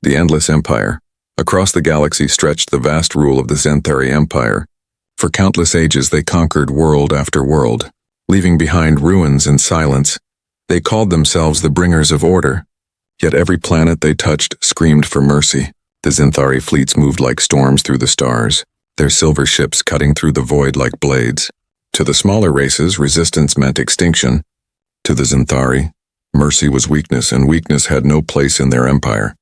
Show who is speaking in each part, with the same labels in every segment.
Speaker 1: The endless empire. Across the galaxy stretched the vast rule of the Zenthari Empire. For countless ages they conquered world after world, leaving behind ruins and silence. They called themselves the bringers of order. Yet every planet they touched screamed for mercy. The Zenthari fleets moved like storms through the stars, their silver ships cutting through the void like blades. To the smaller races, resistance meant extinction. To the Zenthari, mercy was weakness, and weakness had no place in their empire.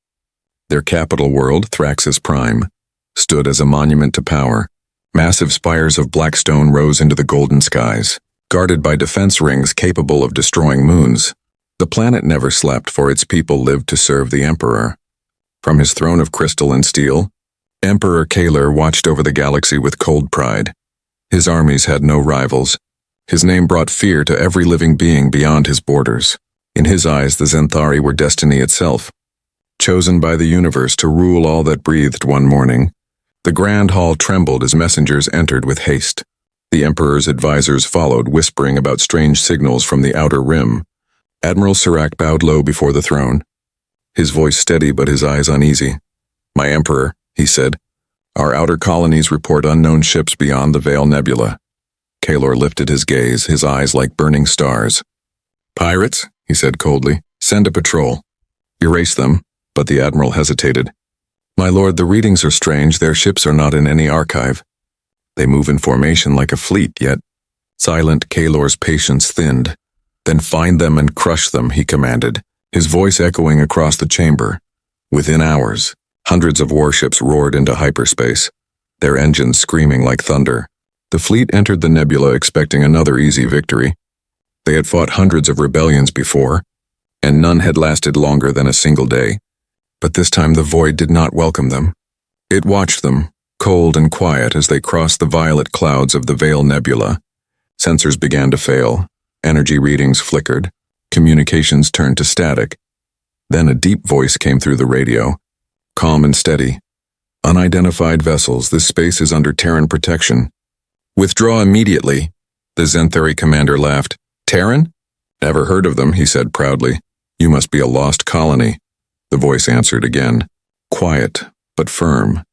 Speaker 1: Their capital world, Thraxis Prime, stood as a monument to power. Massive spires of black stone rose into the golden skies, guarded by defense rings capable of destroying moons. The planet never slept, for its people lived to serve the Emperor. From his throne of crystal and steel, Emperor Kalar watched over the galaxy with cold pride. His armies had no rivals. His name brought fear to every living being beyond his borders. In his eyes, the Zenthari were destiny itself, chosen by the universe to rule all that breathed. One morning, the Grand Hall trembled as messengers entered with haste. The Emperor's advisors followed, whispering about strange signals from the outer rim. Admiral Serac bowed low before the throne, his voice steady but his eyes uneasy. "My Emperor," he said, "our outer colonies report unknown ships beyond the Veil Nebula." Kalar lifted his gaze, his eyes like burning stars. "Pirates?" he said coldly. "Send a patrol. Erase them." But the Admiral hesitated. "My lord, the readings are strange. Their ships are not in any archive. They move in formation like a fleet, yet..." Silent, Kalar's patience thinned. "Then find them and crush them," he commanded, his voice echoing across the chamber. Within hours, hundreds of warships roared into hyperspace, their engines screaming like thunder. The fleet entered the nebula expecting another easy victory. They had fought hundreds of rebellions before, and none had lasted longer than a single day. But this time the void did not welcome them. It watched them, cold and quiet, as they crossed the violet clouds of the Veil Nebula. Sensors began to fail, energy readings flickered, communications turned to static. Then a deep voice came through the radio, calm and steady. "Unidentified vessels, this space is under Terran protection. Withdraw immediately." The Zenthari commander laughed. "Terran? Never heard of them," he said proudly. "You must be a lost colony." The voice answered again, quiet but firm.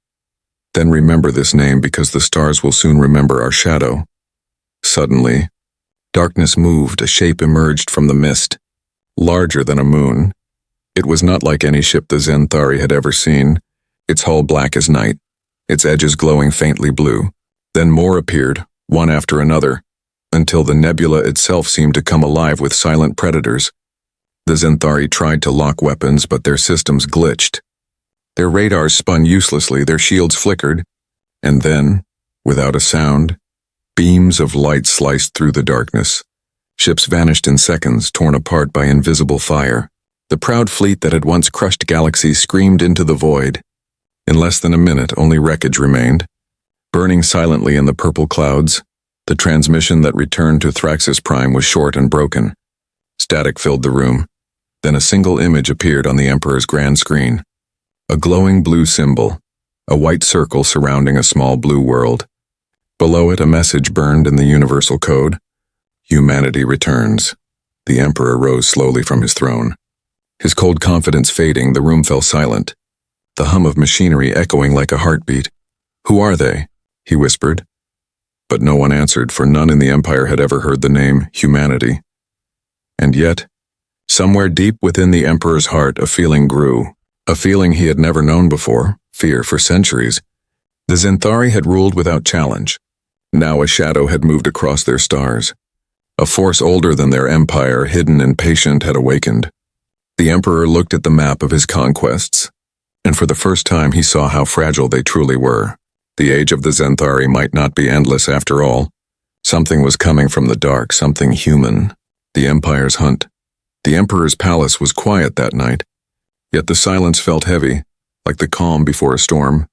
Speaker 1: "Then remember this name, because the stars will soon remember our shadow." Suddenly, darkness moved, a shape emerged from the mist, larger than a moon. It was not like any ship the Zenthari had ever seen, its hull black as night, its edges glowing faintly blue. Then more appeared, one after another, until the nebula itself seemed to come alive with silent predators. The Zenthari tried to lock weapons, but their systems glitched. Their radars spun uselessly, their shields flickered, and then, without a sound, beams of light sliced through the darkness. Ships vanished in seconds, torn apart by invisible fire. The proud fleet that had once crushed galaxies screamed into the void. In less than a minute, only wreckage remained. Burning silently in the purple clouds, the transmission that returned to Thraxis Prime was short and broken. Static filled the room. Then a single image appeared on the Emperor's grand screen. A glowing blue symbol, a white circle surrounding a small blue world. Below it, a message burned in the universal code. "Humanity returns." The Emperor rose slowly from his throne. His cold confidence fading, the room fell silent, the hum of machinery echoing like a heartbeat. "Who are they?" he whispered. But no one answered, for none in the Empire had ever heard the name Humanity. And yet, somewhere deep within the Emperor's heart, a feeling grew, a feeling he had never known before, fear. For centuries, the Zenthari had ruled without challenge. Now a shadow had moved across their stars. A force older than their empire, hidden and patient, had awakened. The Emperor looked at the map of his conquests, and for the first time he saw how fragile they truly were. The age of the Zenthari might not be endless after all. Something was coming from the dark, something human. The Empire's hunt. The Emperor's palace was quiet that night, yet the silence felt heavy, like the calm before a storm.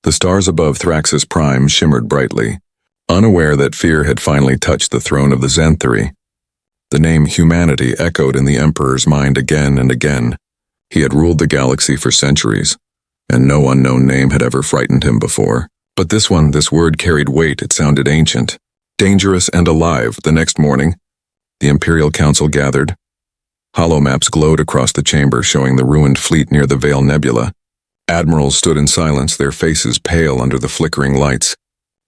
Speaker 1: The stars above Thraxis Prime shimmered brightly, unaware that fear had finally touched the throne of the Zenthari. The name Humanity echoed in the Emperor's mind again and again. He had ruled the galaxy for centuries, and no unknown name had ever frightened him before. But this word carried weight. It sounded ancient, dangerous, and alive. The next morning, the Imperial Council gathered. Holomaps glowed across the chamber, showing the ruined fleet near the Veil Nebula. Admirals stood in silence, their faces pale under the flickering lights.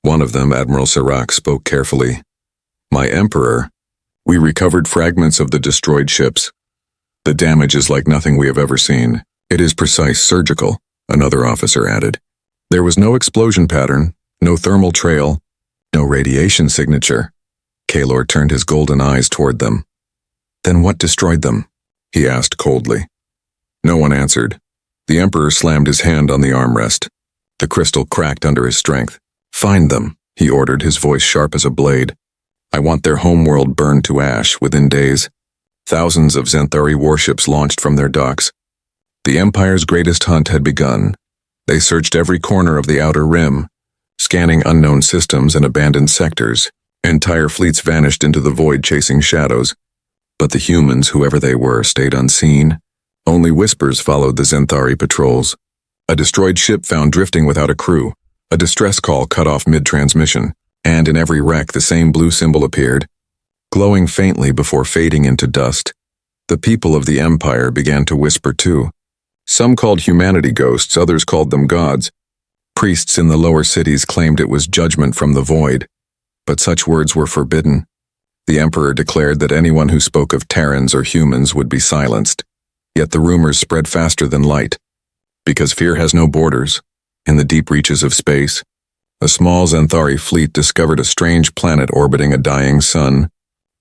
Speaker 1: One of them, Admiral Serac, spoke carefully. "My Emperor, we recovered fragments of the destroyed ships. The damage is like nothing we have ever seen. It is precise, surgical," another officer added. "There was no explosion pattern, no thermal trail, no radiation signature." Kalor turned his golden eyes toward them. "Then what destroyed them?" he asked coldly. No one answered. The Emperor slammed his hand on the armrest. The crystal cracked under his strength. "Find them," he ordered, his voice sharp as a blade. "I want their homeworld burned to ash within days." Thousands of Xanthari warships launched from their docks. The Empire's greatest hunt had begun. They searched every corner of the outer rim, scanning unknown systems and abandoned sectors. Entire fleets vanished into the void chasing shadows. But the humans, whoever they were, stayed unseen. Only whispers followed the Xanthari patrols. A destroyed ship found drifting without a crew, a distress call cut off mid-transmission, and in every wreck the same blue symbol appeared, glowing faintly before fading into dust. The people of the Empire began to whisper too. Some called humanity ghosts, others called them gods. Priests in the lower cities claimed it was judgment from the void, but such words were forbidden. The Emperor declared that anyone who spoke of Terrans or humans would be silenced. Yet the rumors spread faster than light. Because fear has no borders. In the deep reaches of space, a small Xanthari fleet discovered a strange planet orbiting a dying sun.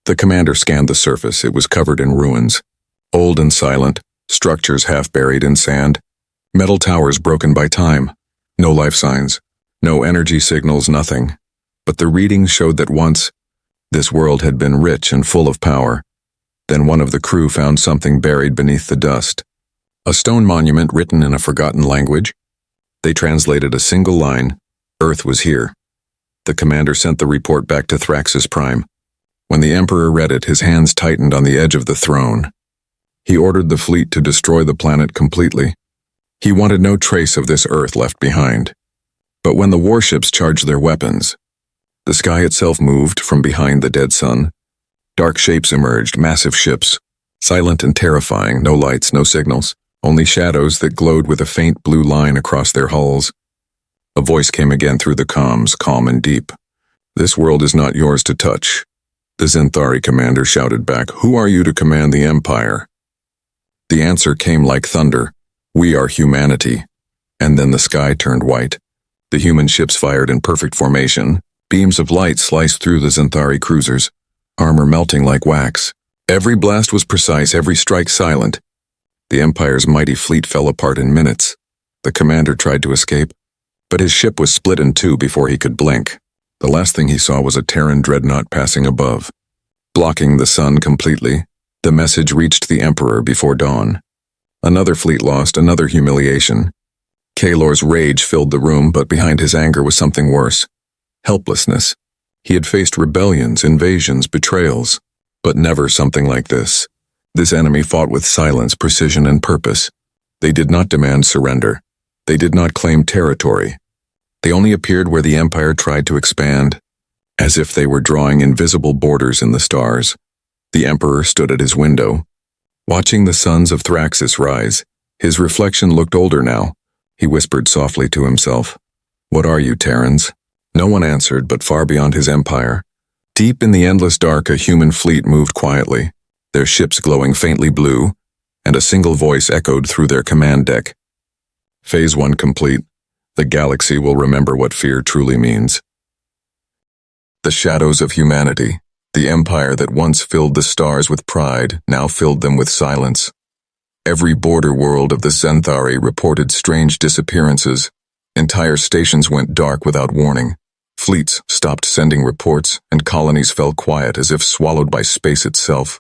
Speaker 1: The commander scanned the surface. It was covered in ruins. Old and silent, structures half buried in sand, metal towers broken by time. No life signs, no energy signals, nothing. But the readings showed that once, this world had been rich and full of power. Then one of the crew found something buried beneath the dust. A stone monument written in a forgotten language. They translated a single line, "Earth was here." The commander sent the report back to Thraxis Prime. When the Emperor read it, his hands tightened on the edge of the throne. He ordered the fleet to destroy the planet completely. He wanted no trace of this Earth left behind. But when the warships charged their weapons, the sky itself moved from behind the dead sun. Dark shapes emerged, massive ships, silent and terrifying, no lights, no signals, only shadows that glowed with a faint blue line across their hulls. A voice came again through the comms, calm and deep. "This world is not yours to touch." The Xanthari commander shouted back, "Who are you to command the Empire?" The answer came like thunder, "We are humanity." And then the sky turned white. The human ships fired in perfect formation. Beams of light sliced through the Xanthari cruisers, armor melting like wax. Every blast was precise, every strike silent. The Empire's mighty fleet fell apart in minutes. The commander tried to escape, but his ship was split in two before he could blink. The last thing he saw was a Terran dreadnought passing above. Blocking the sun completely, the message reached the Emperor before dawn. Another fleet lost, another humiliation. Kalor's rage filled the room, but behind his anger was something worse. Helplessness. He had faced rebellions, invasions, betrayals, but never something like this. This enemy fought with silence, precision, and purpose. They did not demand surrender. They did not claim territory. They only appeared where the Empire tried to expand, as if they were drawing invisible borders in the stars. The Emperor stood at his window, watching the suns of Thraxis rise. His reflection looked older now. He whispered softly to himself, "What are you, Terrans?" No one answered, but far beyond his empire, deep in the endless dark, a human fleet moved quietly, their ships glowing faintly blue, and a single voice echoed through their command deck. Phase 1 complete. The galaxy will remember what fear truly means. The shadows of humanity, the empire that once filled the stars with pride, now filled them with silence. Every border world of the Xanthari reported strange disappearances. Entire stations went dark without warning. Fleets stopped sending reports, and colonies fell quiet as if swallowed by space itself.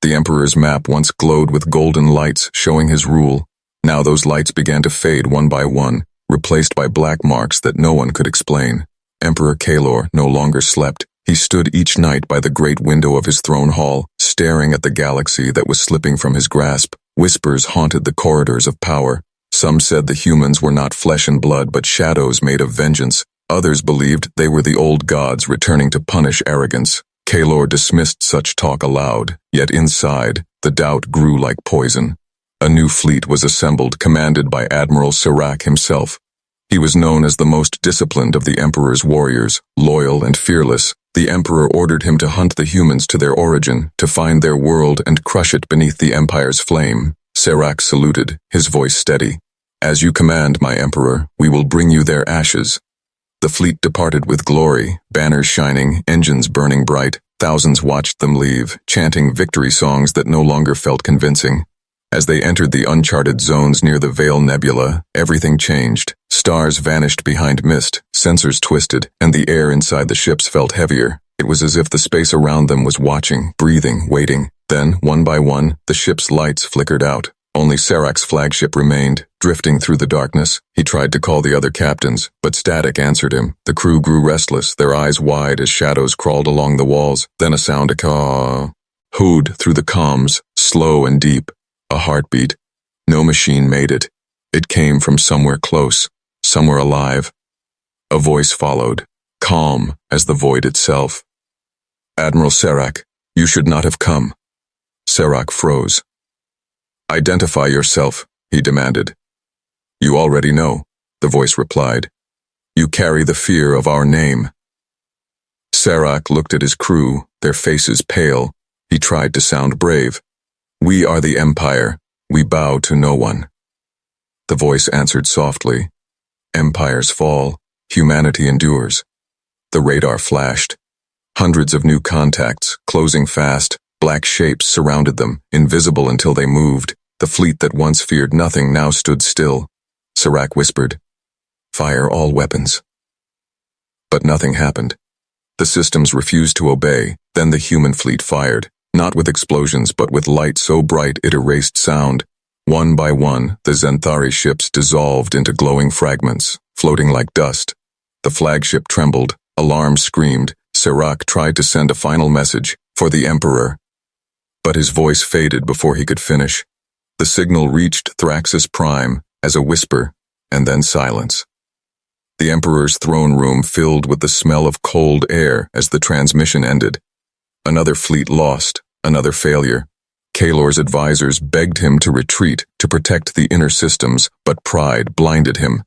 Speaker 1: The Emperor's map once glowed with golden lights showing his rule. Now those lights began to fade one by one, replaced by black marks that no one could explain. Emperor Kalor no longer slept. He stood each night by the great window of his throne hall, staring at the galaxy that was slipping from his grasp. Whispers haunted the corridors of power. Some said the humans were not flesh and blood but shadows made of vengeance. Others believed they were the old gods returning to punish arrogance. Kalor dismissed such talk aloud, yet inside, the doubt grew like poison. A new fleet was assembled, commanded by Admiral Serac himself. He was known as the most disciplined of the Emperor's warriors, loyal and fearless. The Emperor ordered him to hunt the humans to their origin, to find their world and crush it beneath the Empire's flame. Serac saluted, his voice steady. "As you command, my Emperor, we will bring you their ashes." The fleet departed with glory, banners shining, engines burning bright. Thousands watched them leave, chanting victory songs that no longer felt convincing. As they entered the uncharted zones near the Veil Nebula, everything changed. Stars vanished behind mist, sensors twisted, and the air inside the ships felt heavier. It was as if the space around them was watching, breathing, waiting. Then, one by one, the ship's lights flickered out. Only Serac's flagship remained, drifting through the darkness. He tried to call the other captains, but static answered him. The crew grew restless, their eyes wide as shadows crawled along the walls. Then a sound hooed through the comms, slow and deep. A heartbeat. No machine made it. It came from somewhere close, somewhere alive. A voice followed, calm as the void itself. "Admiral Serac, you should not have come." Serac froze. "Identify yourself," he demanded. "You already know," the voice replied. "You carry the fear of our name." Serac looked at his crew, their faces pale. He tried to sound brave. "We are the Empire. We bow to no one." The voice answered softly. "Empires fall. Humanity endures." The radar flashed. Hundreds of new contacts, closing fast. Black shapes surrounded them, invisible until they moved. The fleet that once feared nothing now stood still. Serac whispered, "Fire all weapons." But nothing happened. The systems refused to obey. Then the human fleet fired, not with explosions but with light so bright it erased sound. One by one, the Zenthari ships dissolved into glowing fragments, floating like dust. The flagship trembled, alarm screamed. Serac tried to send a final message, for the Emperor. But his voice faded before he could finish. The signal reached Thraxis Prime as a whisper, and then silence. The Emperor's throne room filled with the smell of cold air as the transmission ended. Another fleet lost, another failure. Kalor's advisors begged him to retreat, to protect the inner systems, but pride blinded him.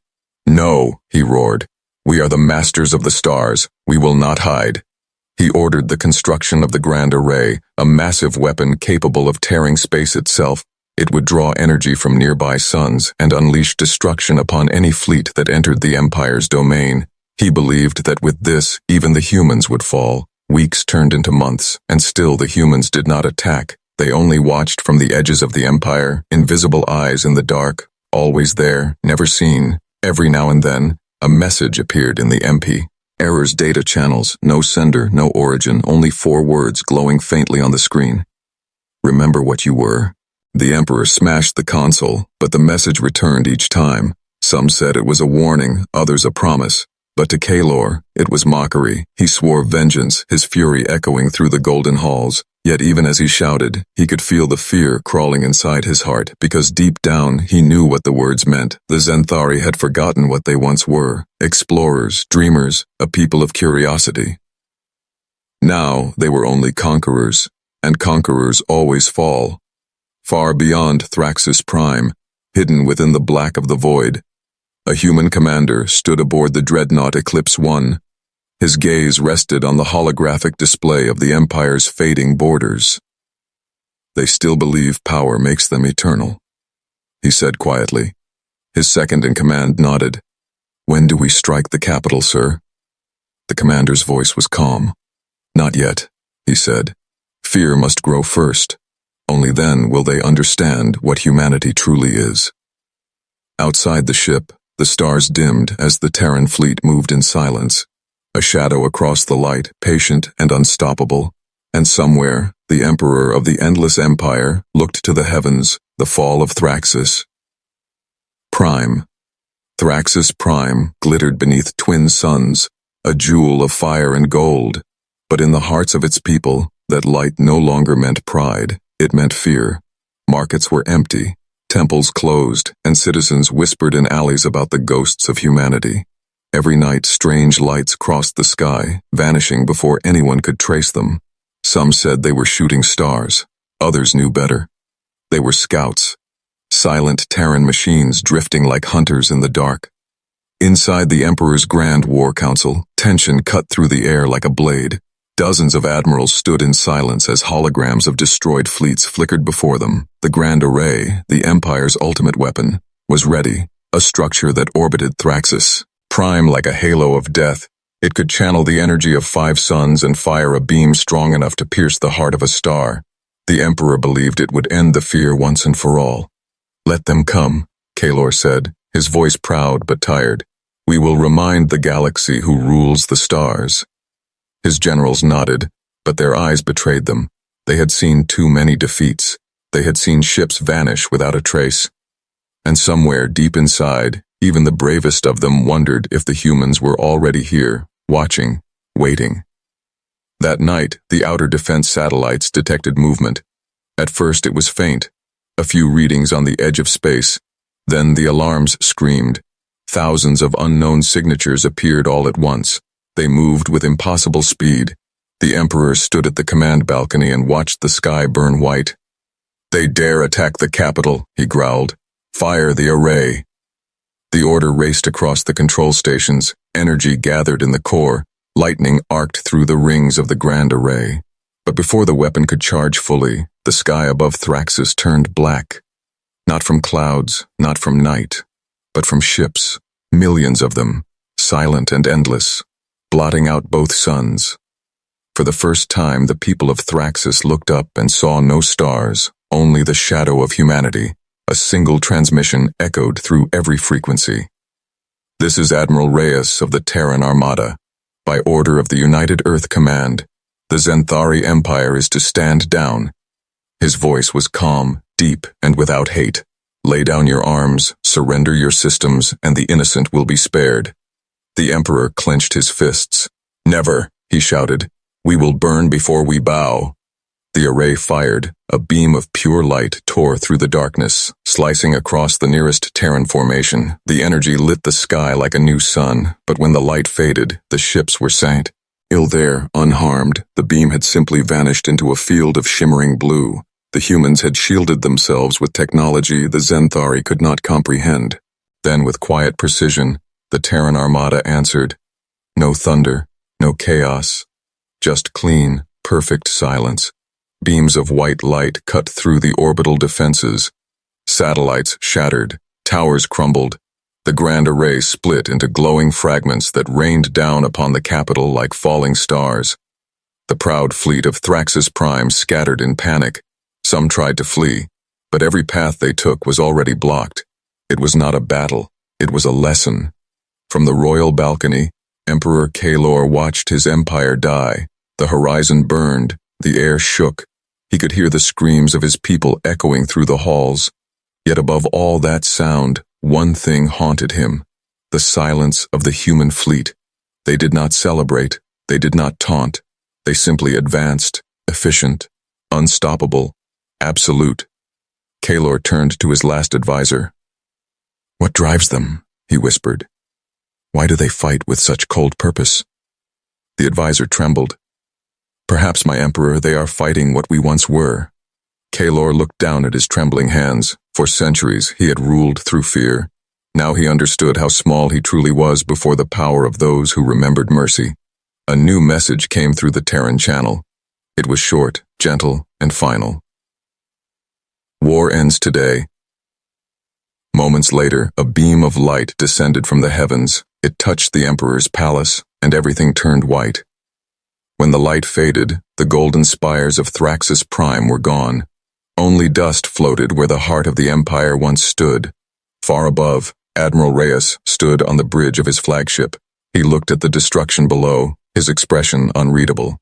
Speaker 1: "No," he roared. "We are the masters of the stars. We will not hide." He ordered the construction of the Grand Array, a massive weapon capable of tearing space itself. It would draw energy from nearby suns and unleash destruction upon any fleet that entered the Empire's domain. He believed that with this, even the humans would fall. Weeks turned into months, and still the humans did not attack. They only watched from the edges of the Empire, invisible eyes in the dark, always there, never seen. Every now and then, a message appeared in the MP. Errors data channels, no sender, no origin, only 4 words glowing faintly on the screen. "Remember what you were." The Emperor smashed the console, but the message returned each time. Some said it was a warning, others a promise. But to Kalor, it was mockery. He swore vengeance, his fury echoing through the golden halls. Yet even as he shouted, he could feel the fear crawling inside his heart, because deep down he knew what the words meant. The Zenthari had forgotten what they once were. Explorers, dreamers, a people of curiosity. Now they were only conquerors, and conquerors always fall. Far beyond Thraxis Prime, hidden within the black of the void, a human commander stood aboard the dreadnought Eclipse 1. His gaze rested on the holographic display of the Empire's fading borders. "They still believe power makes them eternal," he said quietly. His second-in-command nodded. "When do we strike the capital, sir?" The commander's voice was calm. "Not yet," he said. "Fear must grow first. Only then will they understand what humanity truly is." Outside the ship, the stars dimmed as the Terran fleet moved in silence, a shadow across the light, patient and unstoppable. And somewhere, the Emperor of the Endless Empire looked to the heavens, the fall of Thraxis Prime. Thraxis Prime glittered beneath twin suns, a jewel of fire and gold. But in the hearts of its people, that light no longer meant pride. It meant fear. Markets were empty, temples closed, and citizens whispered in alleys about the ghosts of humanity. Every night strange lights crossed the sky, vanishing before anyone could trace them. Some said they were shooting stars. Others knew better. They were scouts. silent Terran machines drifting like hunters in the dark. Inside the Emperor's Grand War Council, tension cut through the air like a blade. Dozens of admirals stood in silence as holograms of destroyed fleets flickered before them. The Grand Array, the Empire's ultimate weapon, was ready, a structure that orbited Thraxis. Prime like a halo of death, it could channel the energy of 5 suns and fire a beam strong enough to pierce the heart of a star. The Emperor believed it would end the fear once and for all. "Let them come," Kalor said, his voice proud but tired. "We will remind the galaxy who rules the stars." His generals nodded, but their eyes betrayed them. They had seen too many defeats. They had seen ships vanish without a trace. And somewhere deep inside, even the bravest of them wondered if the humans were already here, watching, waiting. That night, the outer defense satellites detected movement. At first it was faint, a few readings on the edge of space. Then the alarms screamed. Thousands of unknown signatures appeared all at once. They moved with impossible speed. The Emperor stood at the command balcony and watched the sky burn white. "They dare attack the capital," he growled. "Fire the array." The order raced across the control stations, energy gathered in the core, lightning arced through the rings of the Grand Array. But before the weapon could charge fully, the sky above Thraxis turned black. Not from clouds, not from night, but from ships, millions of them, silent and endless, blotting out both suns. For the first time, the people of Thraxis looked up and saw no stars, only the shadow of humanity. A single transmission echoed through every frequency. "This is Admiral Reyes of the Terran Armada. By order of the United Earth Command, the Zenthari Empire is to stand down." His voice was calm, deep, and without hate. "Lay down your arms, surrender your systems, and the innocent will be spared." The Emperor clenched his fists. "Never," he shouted. "We will burn before we bow." The array fired. A beam of pure light tore through the darkness, slicing across the nearest Terran formation. The energy lit the sky like a new sun, but when the light faded, the ships were sank. Ill there, unharmed, the beam had simply vanished into a field of shimmering blue. The humans had shielded themselves with technology the Zenthari could not comprehend. Then, with quiet precision, the Terran Armada answered. No thunder, no chaos, just clean, perfect silence. Beams of white light cut through the orbital defenses. Satellites shattered, towers crumbled. The Grand Array split into glowing fragments that rained down upon the capital like falling stars. The proud fleet of Thraxis Prime scattered in panic. Some tried to flee, but every path they took was already blocked. It was not a battle, it was a lesson. From the royal balcony, Emperor Kalor watched his empire die. The horizon burned, the air shook. He could hear the screams of his people echoing through the halls. Yet above all that sound, one thing haunted him, the silence of the human fleet. They did not celebrate, they did not taunt, they simply advanced, efficient, unstoppable, absolute. Kalor turned to his last advisor. "What drives them?" he whispered. "Why do they fight with such cold purpose?" The advisor trembled. "Perhaps, my emperor, they are fighting what we once were." Kalor looked down at his trembling hands. For centuries, he had ruled through fear. Now he understood how small he truly was before the power of those who remembered mercy. A new message came through the Terran channel. It was short, gentle, and final. "War ends today." Moments later, a beam of light descended from the heavens. It touched the Emperor's palace, and everything turned white. When the light faded, the golden spires of Thraxis Prime were gone. Only dust floated where the heart of the Empire once stood. Far above, Admiral Reyes stood on the bridge of his flagship. He looked at the destruction below, his expression unreadable.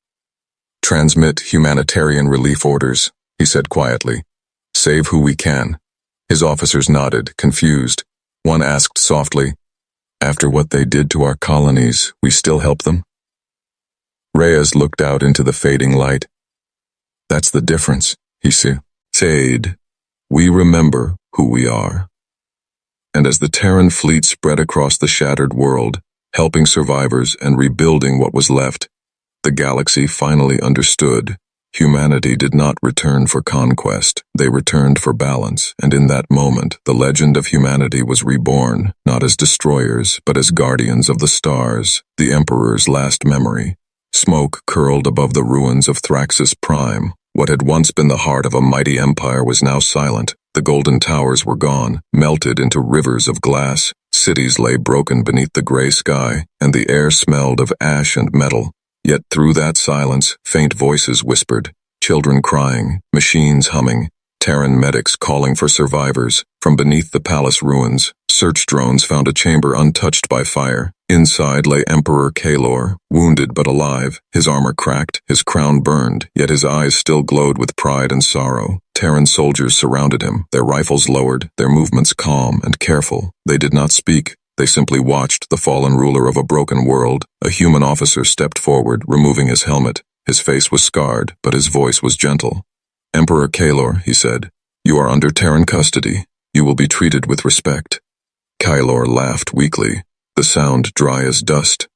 Speaker 1: "Transmit humanitarian relief orders," he said quietly. "Save who we can." His officers nodded, confused. One asked softly, "After what they did to our colonies, we still help them?" Reyes looked out into the fading light. "That's the difference," he said. "We remember who we are." And as the Terran fleet spread across the shattered world, helping survivors and rebuilding what was left, the galaxy finally understood. Humanity did not return for conquest, they returned for balance, and in that moment, the legend of humanity was reborn, not as destroyers, but as guardians of the stars, the Emperor's last memory. Smoke curled above the ruins of Thraxus Prime. What had once been the heart of a mighty empire was now silent. The golden towers were gone, melted into rivers of glass. Cities lay broken beneath the gray sky, and the air smelled of ash and metal. Yet through that silence, faint voices whispered, children crying, machines humming, Terran medics calling for survivors. From beneath the palace ruins, search drones found a chamber untouched by fire. Inside lay Emperor Kalor, wounded but alive, his armor cracked, his crown burned, yet his eyes still glowed with pride and sorrow. Terran soldiers surrounded him, their rifles lowered, their movements calm and careful. They did not speak. They simply watched the fallen ruler of a broken world. A human officer stepped forward, removing his helmet. His face was scarred, but his voice was gentle. Emperor Kalor, he said, you are under Terran custody. You will be treated with respect. Kalor laughed weakly, the sound dry as dust.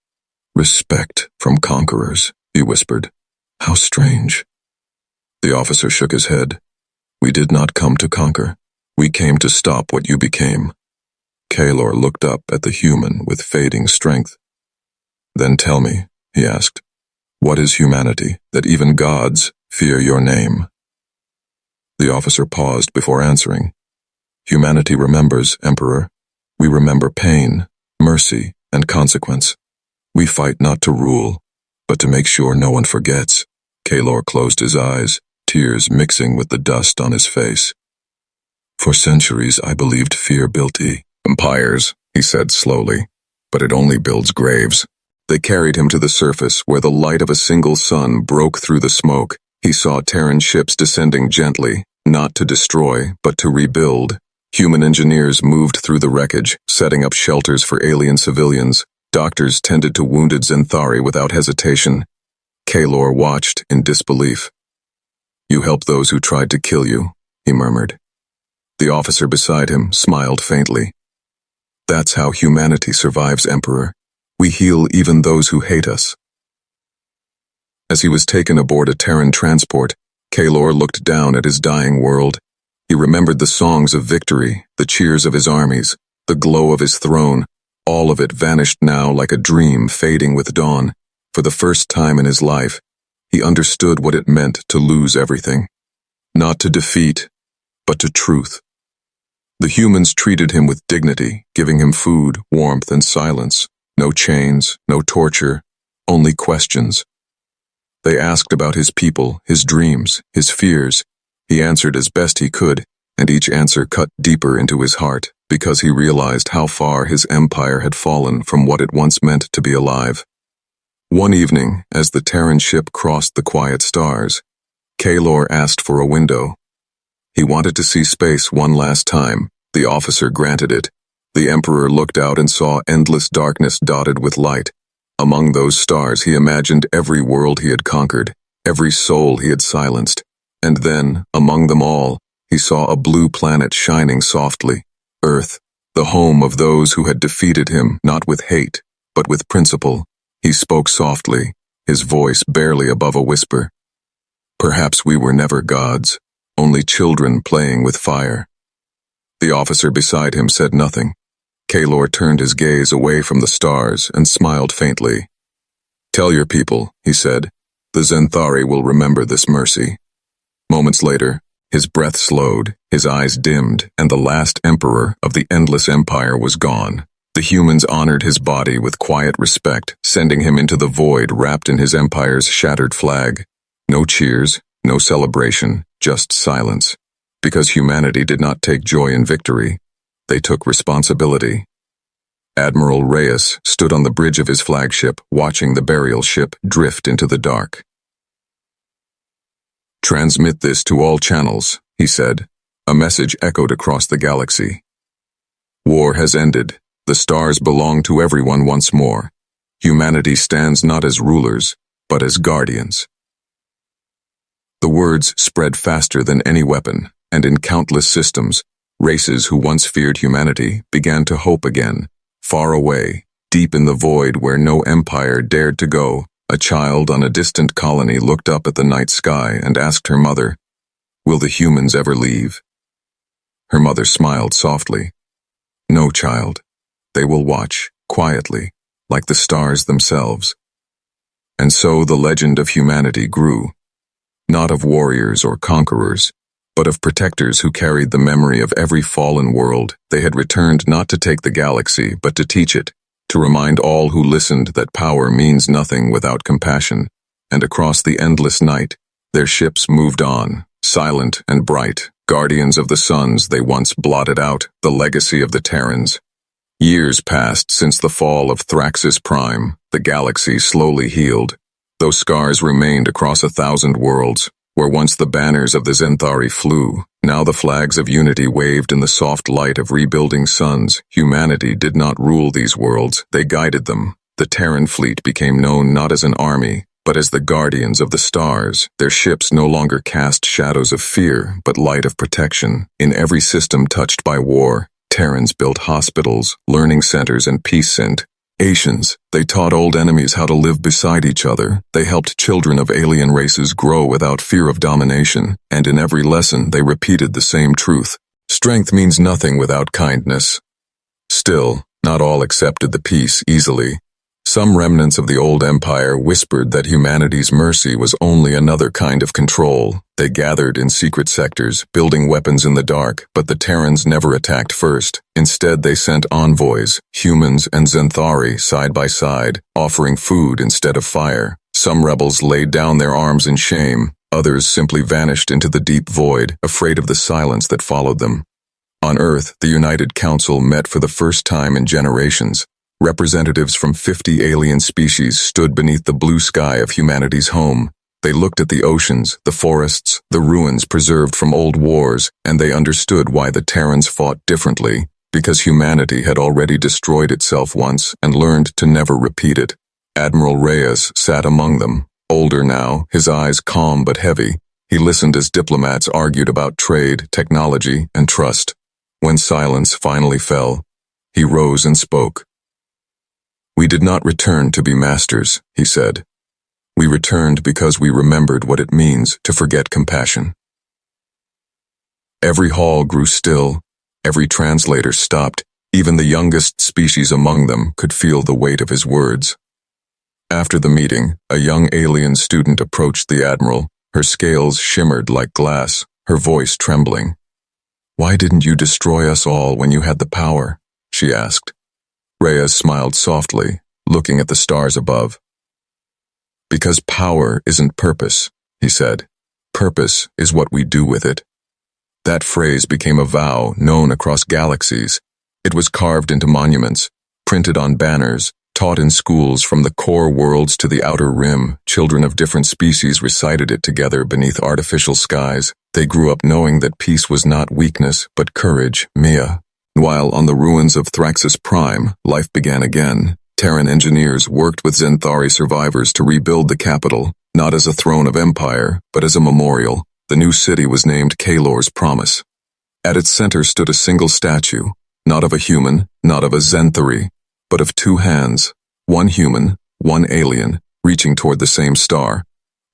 Speaker 1: Respect from conquerors, he whispered. How strange. The officer shook his head. We did not come to conquer. We came to stop what you became. Kalor looked up at the human with fading strength. Then tell me, he asked, what is humanity, that even gods fear your name? The officer paused before answering. Humanity remembers, Emperor. We remember pain, mercy, and consequence. We fight not to rule, but to make sure no one forgets. Kalor closed his eyes, tears mixing with the dust on his face. For centuries I believed fear built empires, he said slowly, but it only builds graves. They carried him to the surface, where the light of a single sun broke through the smoke. He saw Terran ships descending gently, not to destroy, but to rebuild. Human engineers moved through the wreckage, setting up shelters for alien civilians. Doctors tended to wounded Zenthari without hesitation. Kalor watched in disbelief. You helped those who tried to kill you, he murmured. The officer beside him smiled faintly. That's how humanity survives, Emperor. We heal even those who hate us. As he was taken aboard a Terran transport, Kalor looked down at his dying world. He remembered the songs of victory, the cheers of his armies, the glow of his throne. All of it vanished now like a dream fading with dawn. For the first time in his life, he understood what it meant to lose everything. Not to defeat, but to truth. The humans treated him with dignity, giving him food, warmth, and silence. No chains, no torture, only questions. They asked about his people, his dreams, his fears. He answered as best he could, and each answer cut deeper into his heart, because he realized how far his empire had fallen from what it once meant to be alive. One evening, as the Terran ship crossed the quiet stars, Kalor asked for a window. He wanted to see space one last time. The officer granted it. The Emperor looked out and saw endless darkness dotted with light. Among those stars he imagined every world he had conquered, every soul he had silenced. And then, among them all, he saw a blue planet shining softly, Earth, the home of those who had defeated him, not with hate, but with principle. He spoke softly, his voice barely above a whisper. Perhaps we were never gods, only children playing with fire. The officer beside him said nothing. Kalor turned his gaze away from the stars and smiled faintly. Tell your people, he said, the Zenthari will remember this mercy. Moments later, his breath slowed, his eyes dimmed, and the last emperor of the endless empire was gone. The humans honored his body with quiet respect, sending him into the void wrapped in his empire's shattered flag. No cheers, no celebration, just silence. Because humanity did not take joy in victory, they took responsibility. Admiral Reyes stood on the bridge of his flagship, watching the burial ship drift into the dark. Transmit this to all channels, he said. A message echoed across the galaxy. War has ended. The stars belong to everyone once more. Humanity stands not as rulers, but as guardians. The words spread faster than any weapon, and in countless systems, races who once feared humanity began to hope again. Far away, deep in the void where no empire dared to go, A child on a distant colony looked up at the night sky and asked her mother, "Will the humans ever leave?" Her mother smiled softly. "No, child. They will watch, quietly, like the stars themselves." And so the legend of humanity grew, not of warriors or conquerors, but of protectors who carried the memory of every fallen world. They had returned not to take the galaxy, but to teach it, to remind all who listened that power means nothing without compassion. And across the endless night, their ships moved on, silent and bright, guardians of the suns they once blotted out, the legacy of the Terrans. Years passed since the fall of Thraxis Prime. The galaxy slowly healed, though scars remained across 1,000 worlds. Where once the banners of the Zenthari flew, now the flags of unity waved in the soft light of rebuilding suns. Humanity did not rule these worlds, they guided them. The Terran fleet became known not as an army, but as the guardians of the stars. Their ships no longer cast shadows of fear, but light of protection. In every system touched by war, Terrans built hospitals, learning centers, and peace centers. They taught old enemies how to live beside each other. They helped children of alien races grow without fear of domination, and in every lesson they repeated the same truth. Strength means nothing without kindness. Still, not all accepted the peace easily. Some remnants of the old empire whispered that humanity's mercy was only another kind of control. They gathered in secret sectors, building weapons in the dark, but the Terrans never attacked first. Instead, they sent envoys, humans and Zenthari side by side, offering food instead of fire. Some rebels laid down their arms in shame, others simply vanished into the deep void, afraid of the silence that followed them. On Earth, the United Council met for the first time in generations. Representatives from 50 alien species stood beneath the blue sky of humanity's home. They looked at the oceans, the forests, the ruins preserved from old wars, and they understood why the Terrans fought differently, because humanity had already destroyed itself once and learned to never repeat it. Admiral Reyes sat among them, older now, his eyes calm but heavy. He listened as diplomats argued about trade, technology, and trust. When silence finally fell, he rose and spoke. "We did not return to be masters," he said. "We returned because we remembered what it means to forget compassion." Every hall grew still, every translator stopped, even the youngest species among them could feel the weight of his words. After the meeting, a young alien student approached the admiral, her scales shimmered like glass, her voice trembling. "Why didn't you destroy us all when you had the power?" she asked. Reyes smiled softly, looking at the stars above. "Because power isn't purpose," he said. "Purpose is what we do with it." That phrase became a vow known across galaxies. It was carved into monuments, printed on banners, taught in schools from the core worlds to the outer rim. Children of different species recited it together beneath artificial skies. They grew up knowing that peace was not weakness, but courage, Mia. While on the ruins of Thraxis Prime, life began again. Terran engineers worked with Zenthari survivors to rebuild the capital, not as a throne of empire, but as a memorial. The new city was named Kalor's Promise. At its center stood a single statue, not of a human, not of a Zenthari, but of two hands, one human, one alien, reaching toward the same star.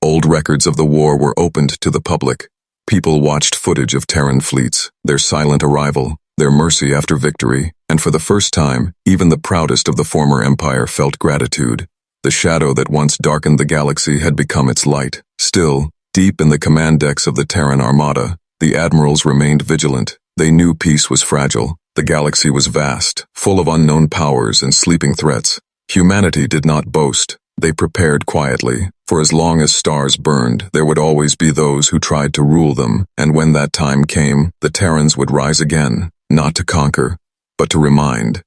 Speaker 1: Old records of the war were opened to the public. People watched footage of Terran fleets, their silent arrival, their mercy after victory, and for the first time, even the proudest of the former empire felt gratitude. The shadow that once darkened the galaxy had become its light. Still, deep in the command decks of the Terran Armada, the admirals remained vigilant. They knew peace was fragile. The galaxy was vast, full of unknown powers and sleeping threats. Humanity did not boast. They prepared quietly. For as long as stars burned, there would always be those who tried to rule them, and when that time came, the Terrans would rise again. Not to conquer, but to remind.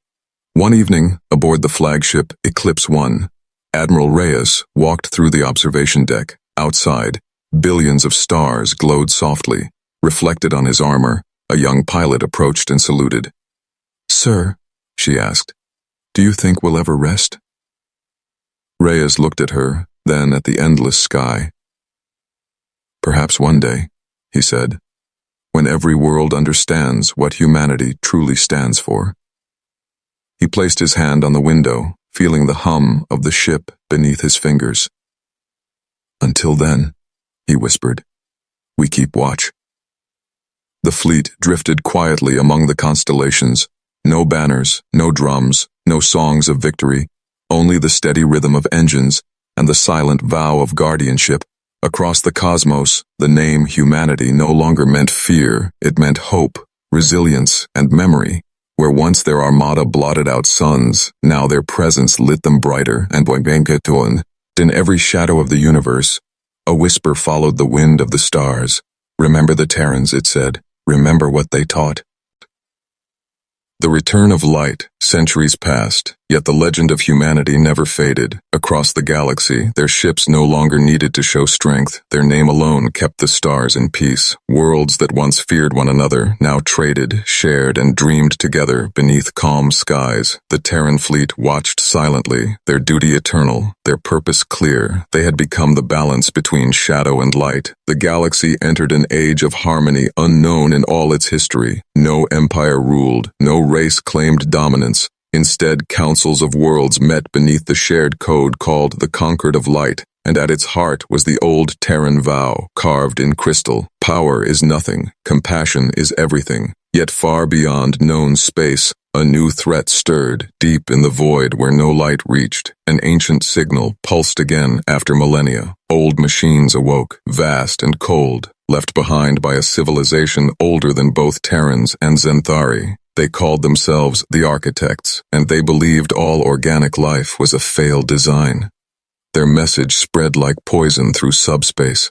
Speaker 1: One evening, aboard the flagship Eclipse 1, Admiral Reyes walked through the observation deck. Outside, billions of stars glowed softly. Reflected on his armor, a young pilot approached and saluted. "Sir," she asked, "do you think we'll ever rest?" Reyes looked at her, then at the endless sky. "Perhaps one day," he said. "When every world understands what humanity truly stands for." He placed his hand on the window, feeling the hum of the ship beneath his fingers. Until then, he whispered, we keep watch. The fleet drifted quietly among the constellations. No banners, no drums, no songs of victory, only the steady rhythm of engines and the silent vow of guardianship. Across the cosmos, the name humanity no longer meant fear, it meant hope, resilience, and memory. Where once their armada blotted out suns, now their presence lit them brighter, and in every shadow of the universe, a whisper followed the wind of the stars. Remember the Terrans, it said. Remember what they taught. The return of light, centuries passed, yet the legend of humanity never faded. Across the galaxy, their ships no longer needed to show strength. Their name alone kept the stars in peace. Worlds that once feared one another, now traded, shared, and dreamed together beneath calm skies. The Terran fleet watched silently, their duty eternal, their purpose clear. They had become the balance between shadow and light. The galaxy entered an age of harmony unknown in all its history. No empire ruled, no race claimed dominance. Instead, councils of worlds met beneath the shared code called the Conquered of Light, and at its heart was the old Terran vow, carved in crystal. Power is nothing, compassion is everything. Yet far beyond known space, a new threat stirred, deep in the void where no light reached. An ancient signal pulsed again after millennia. Old machines awoke, vast and cold, left behind by a civilization older than both Terrans and Zenthari. They called themselves the Architects, and they believed all organic life was a failed design. Their message spread like poison through subspace.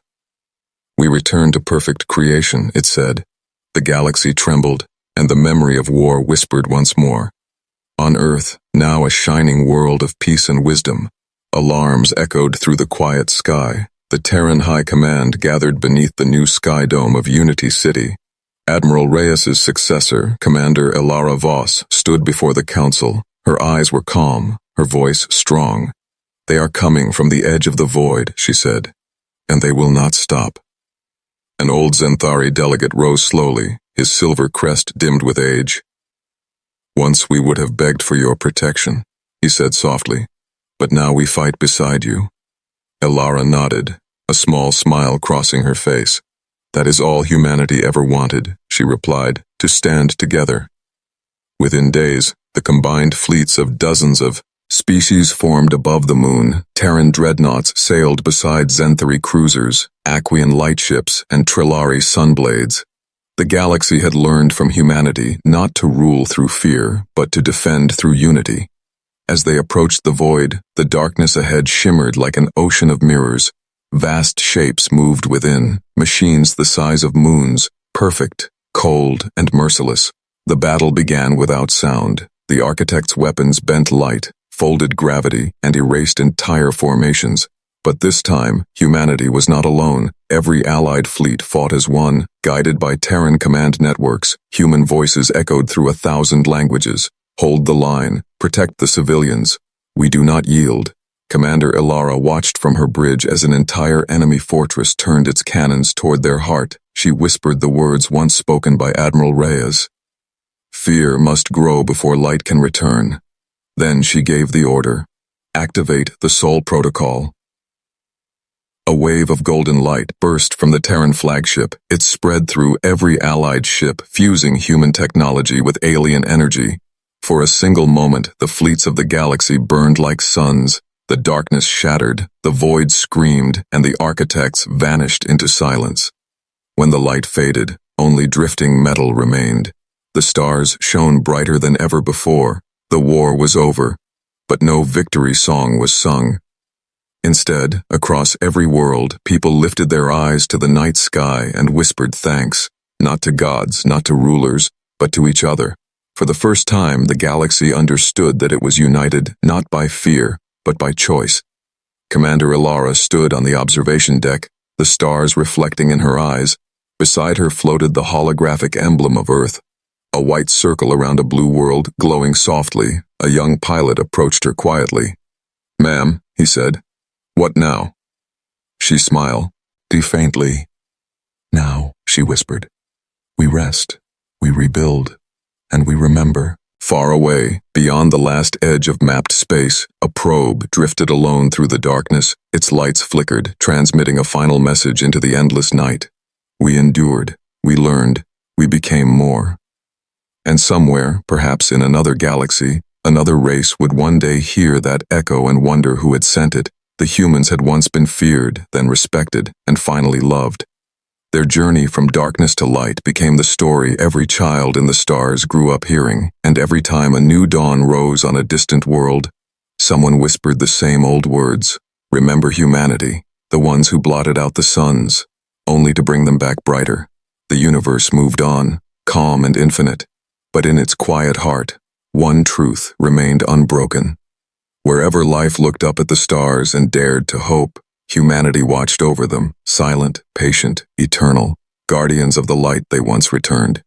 Speaker 1: We return to perfect creation, it said. The galaxy trembled, and the memory of war whispered once more. On Earth, now a shining world of peace and wisdom, alarms echoed through the quiet sky. The Terran High Command gathered beneath the new sky dome of Unity City. Admiral Reyes's successor, Commander Elara Voss, stood before the council. Her eyes were calm, her voice strong. They are coming from the edge of the void, she said, and they will not stop. An old Zenthari delegate rose slowly, his silver crest dimmed with age. Once we would have begged for your protection, he said softly, but now we fight beside you. Elara nodded, a small smile crossing her face. That is all humanity ever wanted, she replied, to stand together. Within days, the combined fleets of dozens of species formed above the moon. Terran dreadnoughts sailed beside Zenthari cruisers, Aquian lightships, and Trillari sunblades. The galaxy had learned from humanity not to rule through fear, but to defend through unity. As they approached the void, the darkness ahead shimmered like an ocean of mirrors. Vast shapes moved within, machines the size of moons, perfect, cold, and merciless. The battle began without sound. The Architect's weapons bent light, folded gravity, and erased entire formations. But this time, humanity was not alone. Every allied fleet fought as one, guided by Terran command networks. Human voices echoed through 1,000 languages. Hold the line, protect the civilians. We do not yield. Commander Elara watched from her bridge as an entire enemy fortress turned its cannons toward their heart. She whispered the words once spoken by Admiral Reyes. Fear must grow before light can return. Then she gave the order. Activate the Soul Protocol. A wave of golden light burst from the Terran flagship. It spread through every allied ship, fusing human technology with alien energy. For a single moment, the fleets of the galaxy burned like suns. The darkness shattered, the void screamed, and the Architects vanished into silence. When the light faded, only drifting metal remained. The stars shone brighter than ever before. The war was over, but no victory song was sung. Instead, across every world, people lifted their eyes to the night sky and whispered thanks, not to gods, not to rulers, but to each other. For the first time, the galaxy understood that it was united not by fear, but by choice. Commander Elara stood on the observation deck, the stars reflecting in her eyes. Beside her floated the holographic emblem of Earth, a white circle around a blue world glowing softly. A young pilot approached her quietly. "Ma'am," he said, "what now?" She smiled, faintly. "Now," she whispered, "we rest, we rebuild, and we remember." Far away, beyond the last edge of mapped space, a probe drifted alone through the darkness, its lights flickered, transmitting a final message into the endless night. We endured, we learned, we became more. And somewhere, perhaps in another galaxy, another race would one day hear that echo and wonder who had sent it. The humans had once been feared, then respected, and finally loved. Their journey from darkness to light became the story every child in the stars grew up hearing, and every time a new dawn rose on a distant world, someone whispered the same old words, "Remember humanity, the ones who blotted out the suns," only to bring them back brighter. The universe moved on, calm and infinite, but in its quiet heart, one truth remained unbroken. Wherever life looked up at the stars and dared to hope, humanity watched over them, silent, patient, eternal, guardians of the light they once returned.